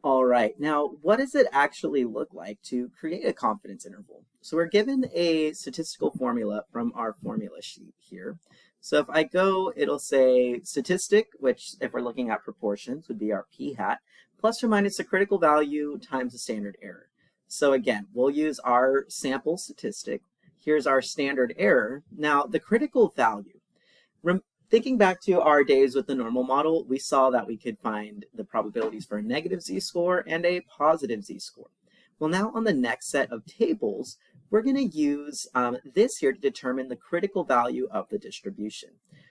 All right, now what does it actually look like to create a confidence interval? So we're given a statistical formula from our formula sheet here. So if I go, it'll say statistic, which if we're looking at proportions would be our p hat, plus or minus the critical value times the standard error. So again, we'll use our sample statistic. Here's our standard error. Now the critical value. Thinking back to our days with the normal model, we saw that we could find the probabilities for a negative z-score and a positive z-score. Well, now on the next set of tables, we're going to use this here to determine the critical value of the distribution.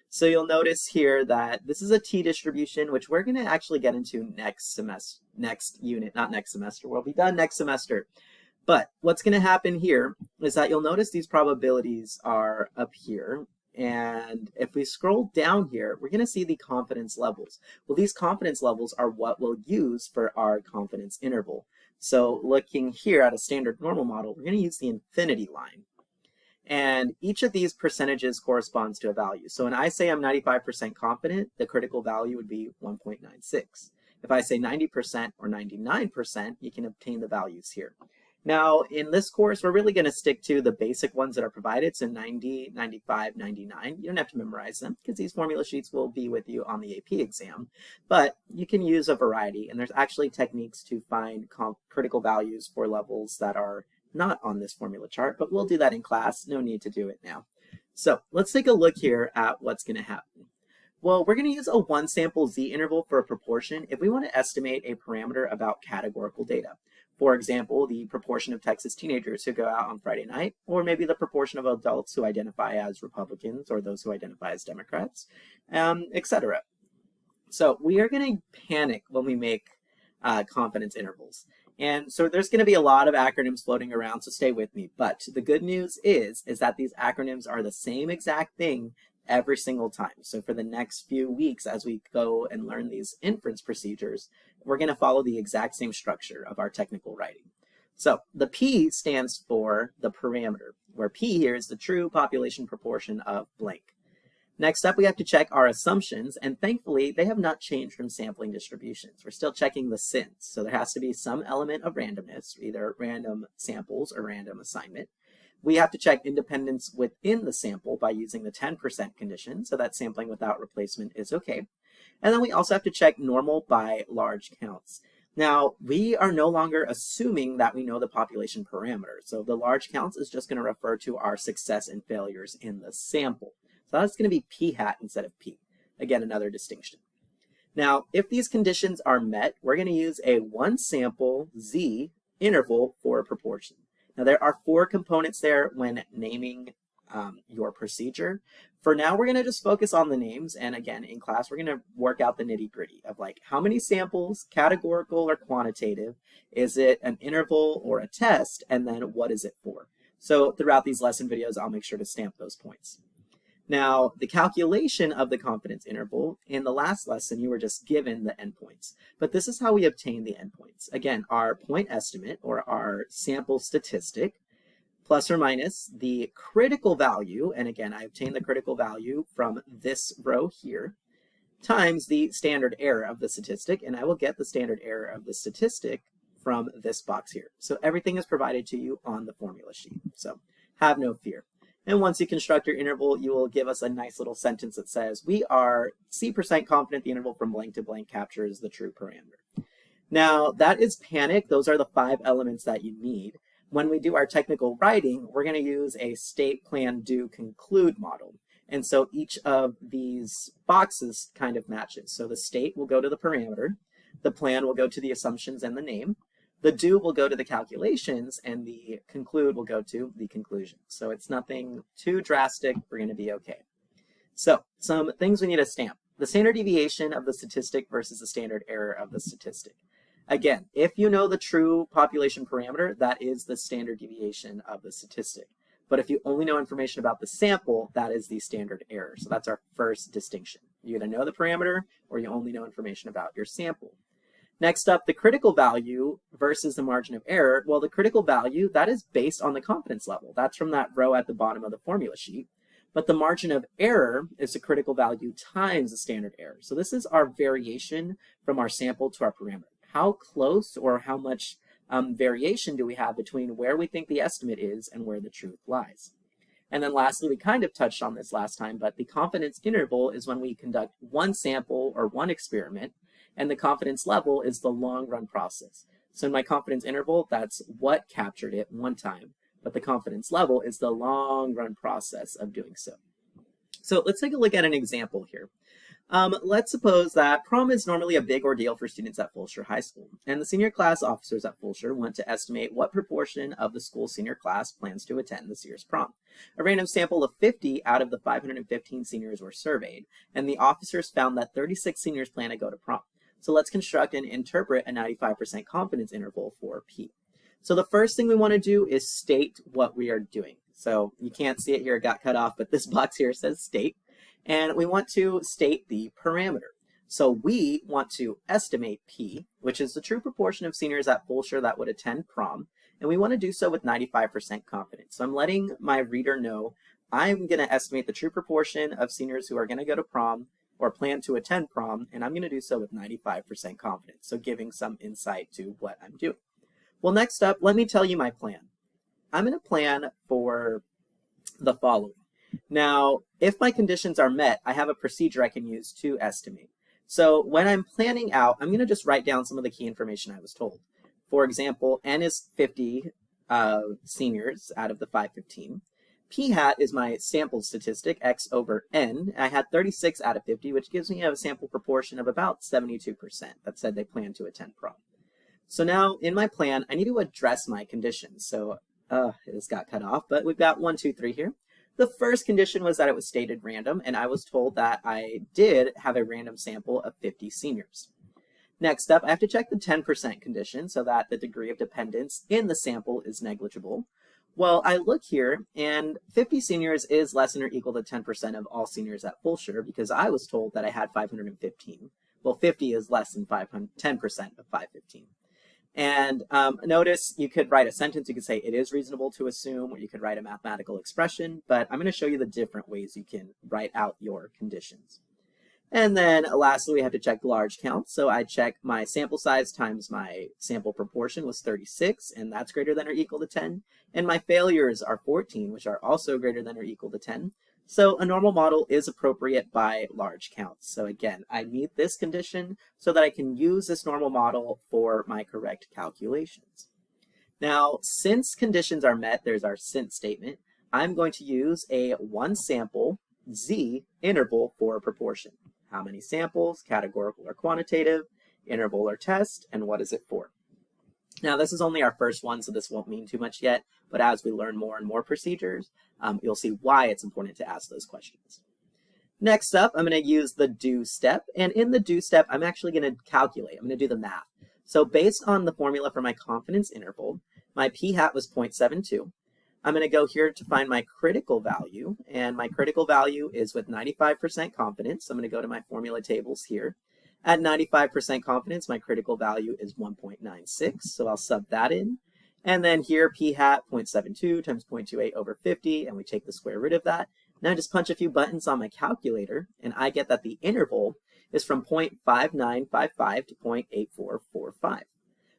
So you'll notice here that this is a t-distribution, which we're going to actually get into next unit, not next semester. We'll be done next semester. But what's going to happen here is that you'll notice these probabilities are up here. And if we scroll down here, we're going to see the confidence levels. Well, these confidence levels are what we'll use for our confidence interval. So looking here at a standard normal model, we're going to use the infinity line. And each of these percentages corresponds to a value. So when I say I'm 95% confident, the critical value would be 1.96. If I say 90% or 99%, you can obtain the values here. Now, in this course, we're really going to stick to the basic ones that are provided, so 90, 95, 99. You don't have to memorize them because these formula sheets will be with you on the AP exam, but you can use a variety, and there's actually techniques to find critical values for levels that are not on this formula chart, but we'll do that in class. No need to do it now. So let's take a look here at what's going to happen. Well, we're going to use a one sample z interval for a proportion if we want to estimate a parameter about categorical data. For example, the proportion of Texas teenagers who go out on Friday night, or maybe the proportion of adults who identify as Republicans or those who identify as Democrats, etc. So we are going to panic when we make confidence intervals. And so there's going to be a lot of acronyms floating around, so stay with me. But the good news is that these acronyms are the same exact thing every single time. So for the next few weeks, as we go and learn these inference procedures, we're going to follow the exact same structure of our technical writing. So the P stands for the parameter, where P here is the true population proportion of blank. Next up, we have to check our assumptions, and thankfully, they have not changed from sampling distributions. We're still checking the sins, so there has to be some element of randomness, either random samples or random assignment. We have to check independence within the sample by using the 10% condition, so that sampling without replacement is okay. And then we also have to check normal by large counts. Now, we are no longer assuming that we know the population parameter, so the large counts is just going to refer to our success and failures in the sample. So that's going to be p hat instead of p. Again, another distinction. Now, if these conditions are met, we're going to use a one sample z interval for a proportion. Now, there are 4 components there when naming your procedure. For now, we're going to just focus on the names. And again, in class, we're going to work out the nitty gritty of like how many samples, categorical or quantitative, is it an interval or a test, and then what is it for? So throughout these lesson videos, I'll make sure to stamp those points. Now, the calculation of the confidence interval, in the last lesson, you were just given the endpoints. But this is how we obtain the endpoints. Again, our point estimate, or our sample statistic, plus or minus the critical value, and again, I obtained the critical value from this row here, times the standard error of the statistic, and I will get the standard error of the statistic from this box here. So everything is provided to you on the formula sheet. So have no fear. And once you construct your interval, you will give us a nice little sentence that says, we are C% confident the interval from blank to blank captures the true parameter. Now, that is panic. Those are the 5 elements that you need. When we do our technical writing, we're going to use a state, plan, do, conclude model. And so each of these boxes kind of matches. So the state will go to the parameter, the plan will go to the assumptions and the name, the do will go to the calculations, and the conclude will go to the conclusion. So it's nothing too drastic. We're going to be okay. So some things we need to stamp. The standard deviation of the statistic versus the standard error of the statistic. Again, if you know the true population parameter, that is the standard deviation of the statistic. But if you only know information about the sample, that is the standard error. So that's our first distinction. You either know the parameter or you only know information about your sample. Next up, the critical value versus the margin of error. Well, the critical value, that is based on the confidence level. That's from that row at the bottom of the formula sheet. But the margin of error is the critical value times the standard error. So this is our variation from our sample to our parameter. how close or how much variation do we have between where we think the estimate is and where the truth lies. And then lastly, we kind of touched on this last time, but the confidence interval is when we conduct one sample or one experiment, and the confidence level is the long run process. So in my confidence interval, that's what captured it one time, but the confidence level is the long run process of doing so. So let's take a look at an example here. Let's suppose that prom is normally a big ordeal for students at Fulshire High School, and the senior class officers at Fulshire want to estimate what proportion of the school's senior class plans to attend this year's prom. A random sample of 50 out of the 515 seniors were surveyed, and the officers found that 36 seniors plan to go to prom. So let's construct and interpret a 95% confidence interval for P. So the first thing we want to do is state what we are doing. So you can't see it here, it got cut off, but this box here says state. And we want to state the parameter. So we want to estimate P, which is the true proportion of seniors at Fulshire that would attend prom, and we want to do so with 95% confidence. So I'm letting my reader know I'm going to estimate the true proportion of seniors who are going to go to prom or plan to attend prom, and I'm going to do so with 95% confidence, so giving some insight to what I'm doing. Well, next up, let me tell you my plan. I'm going to plan for the following. Now, if my conditions are met, I have a procedure I can use to estimate. So when I'm planning out, I'm going to just write down some of the key information I was told. For example, N is 50 seniors out of the 515. P hat is my sample statistic, X over N. I had 36 out of 50, which gives me a sample proportion of about 72% that said they plan to attend prom. So now in my plan, I need to address my conditions. So this got cut off, but we've got 1, 2, 3 here. The first condition was that it was stated random, and I was told that I did have a random sample of 50 seniors. Next up, I have to check the 10% condition so that the degree of dependence in the sample is negligible. Well, I look here, and 50 seniors is less than or equal to 10% of all seniors at Fulshire because I was told that I had 515. Well, 50 is less than 10% of 515. And notice you could write a sentence. You could say it is reasonable to assume, or you could write a mathematical expression, but I'm going to show you the different ways you can write out your conditions. And then lastly, we have to check the large count. So I check my sample size times my sample proportion was 36, and that's greater than or equal to 10. And my failures are 14, which are also greater than or equal to 10. So a normal model is appropriate by large counts. So again, I meet this condition so that I can use this normal model for my correct calculations. Now, since conditions are met, there's our since statement, I'm going to use a one sample Z interval for a proportion. How many samples, categorical or quantitative, interval or test, and what is it for? Now, this is only our first one, so this won't mean too much yet, but as we learn more and more procedures, you'll see why it's important to ask those questions. Next up, I'm going to use the do step, and in the do step, I'm actually going to calculate. I'm going to do the math. So based on the formula for my confidence interval, my p hat was 0.72. I'm going to go here to find my critical value, and my critical value is with 95% confidence. I'm going to go to my formula tables here. At 95% confidence, my critical value is 1.96, so I'll sub that in. And then here, p hat 0.72 times 0.28 over 50, and we take the square root of that. Now I just punch a few buttons on my calculator, and I get that the interval is from 0.5955 to 0.8445,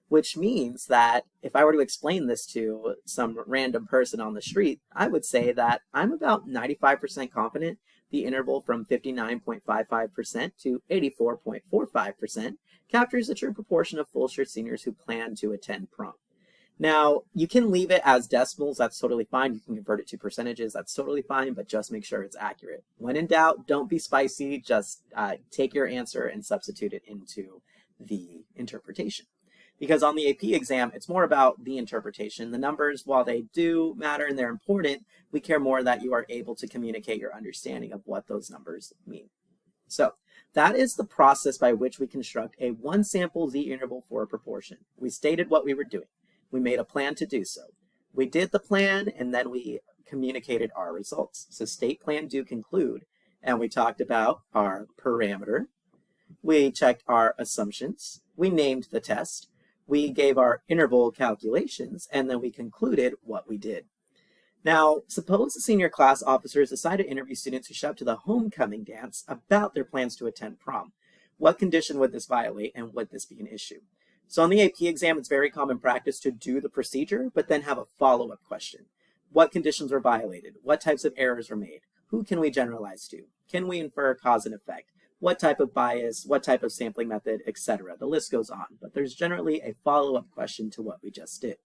which means that if I were to explain this to some random person on the street, I would say that I'm about 95% confident the interval from 59.55% to 84.45% captures the true proportion of Fulshire seniors who plan to attend prom. Now, you can leave it as decimals, that's totally fine. You can convert it to percentages, that's totally fine, but just make sure it's accurate. When in doubt, don't be spicy, just take your answer and substitute it into the interpretation. Because on the AP exam, it's more about the interpretation. The numbers, while they do matter and they're important, we care more that you are able to communicate your understanding of what those numbers mean. So that is the process by which we construct a one sample Z interval for a proportion. We stated what we were doing. We made a plan to do so. We did the plan and then we communicated our results. So state, plan, do, conclude. And we talked about our parameter. We checked our assumptions. We named the test. We gave our interval calculations, and then we concluded what we did. Now, suppose the senior class officers decide to interview students who show up to the homecoming dance about their plans to attend prom. What condition would this violate, and would this be an issue? So on the AP exam, it's very common practice to do the procedure, but then have a follow-up question. What conditions were violated? What types of errors were made? Who can we generalize to? Can we infer cause and effect? What type of bias? What type of sampling method, etc. The list goes on, but there's generally a follow-up question to what we just did.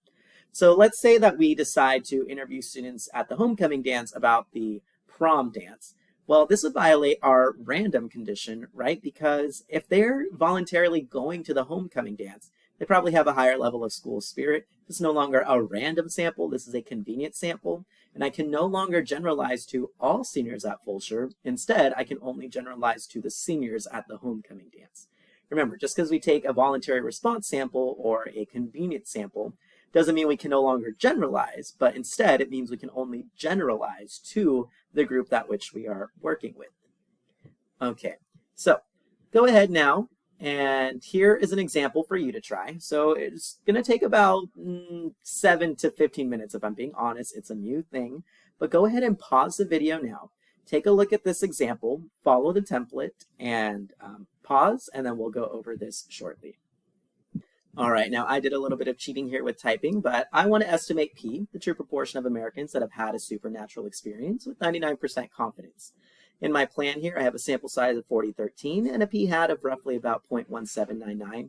So let's say that we decide to interview students at the homecoming dance about the prom dance. Well, this would violate our random condition, right? Because if they're voluntarily going to the homecoming dance, they probably have a higher level of school spirit. This is no longer a random sample. This is a convenient sample. And I can no longer generalize to all seniors at Fulshire. Instead, I can only generalize to the seniors at the homecoming dance. Remember, just because we take a voluntary response sample or a convenient sample doesn't mean we can no longer generalize, but instead it means we can only generalize to the group that which we are working with. Okay, so go ahead now, and here is an example for you to try. So it's going to take about 7 to 15 minutes, if I'm being honest. It's a new thing, but go ahead and pause the video now. Take a look at this example, follow the template, and pause, and then we'll go over this shortly. All right, now I did a little bit of cheating here with typing, but I want to estimate P, the true proportion of Americans that have had a supernatural experience, with 99% confidence. In my plan here, I have a sample size of 4013 and a p-hat of roughly about 0.1799.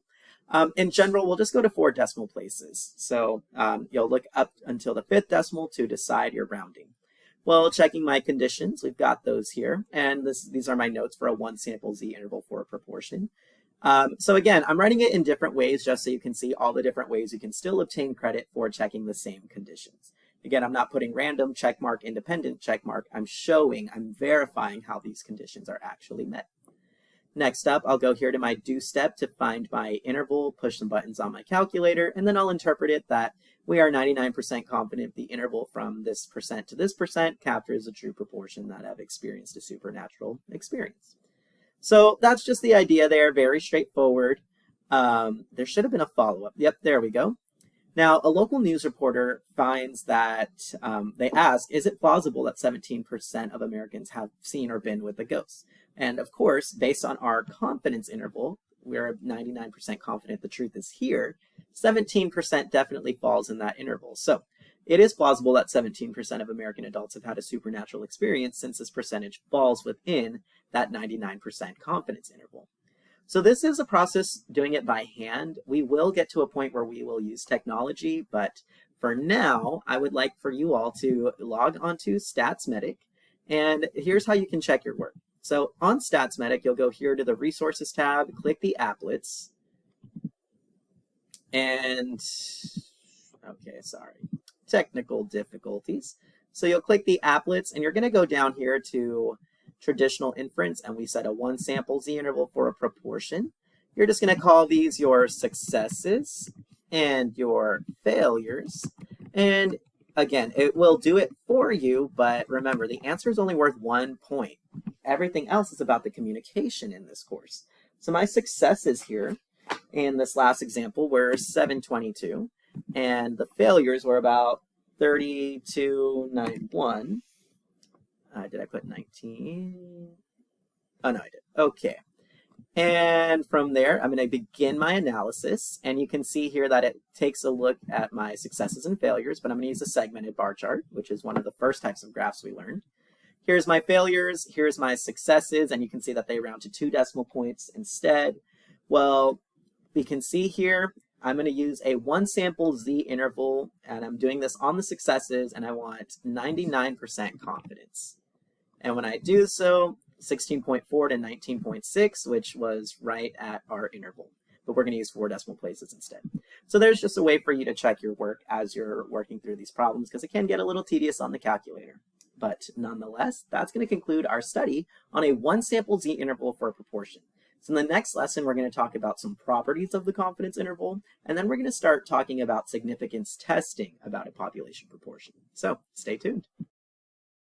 In general, we'll just go to 4 decimal places. So you'll look up until the 5th decimal to decide your rounding. Well, checking my conditions, we've got those here, and these are my notes for a 1 sample z interval for a proportion. So again, I'm writing it in different ways just so you can see all the different ways you can still obtain credit for checking the same conditions. Again, I'm not putting random check mark, independent check mark. I'm verifying how these conditions are actually met. Next up, I'll go here to my do step to find my interval, push some buttons on my calculator, and then I'll interpret it that we are 99% confident the interval from this percent to this percent captures a true proportion that have experienced a supernatural experience. So that's just the idea there, very straightforward. There should have been a follow-up. Yep, there we go. Now, a local news reporter finds that, they ask, is it plausible that 17% of Americans have seen or been with a ghost? And of course, based on our confidence interval, we're 99% confident the truth is here, 17% definitely falls in that interval. So it is plausible that 17% of American adults have had a supernatural experience, since this percentage falls within that 99% confidence interval. So this is a process doing it by hand. We will get to a point where we will use technology, but for now, I would like for you all to log onto StatsMedic, and here's how you can check your work. So on StatsMedic, you'll go here to the Resources tab, click the applets, and, okay, sorry, technical difficulties. So you'll click the applets, and you're going to go down here to traditional inference, and we set a 1 sample z interval for a proportion. You're just going to call these your successes and your failures. And again, it will do it for you, but remember, the answer is only worth 1 point. Everything else is about the communication in this course. So my successes here in this last example were 722, and the failures were about 3291. Did I put 19? Oh, no, I did. Okay. And from there, I'm going to begin my analysis. And you can see here that it takes a look at my successes and failures, but I'm going to use a segmented bar chart, which is one of the first types of graphs we learned. Here's my failures. Here's my successes. And you can see that they round to 2 decimal points instead. Well, we can see here, I'm going to use a 1 sample z interval, and I'm doing this on the successes, and I want 99% confidence. And when I do so, 16.4 to 19.6, which was right at our interval. But we're going to use 4 decimal places instead. So there's just a way for you to check your work as you're working through these problems, because it can get a little tedious on the calculator. But nonetheless, that's going to conclude our study on a 1 sample z interval for a proportion. So in the next lesson, we're going to talk about some properties of the confidence interval, and then we're going to start talking about significance testing about a population proportion. So stay tuned.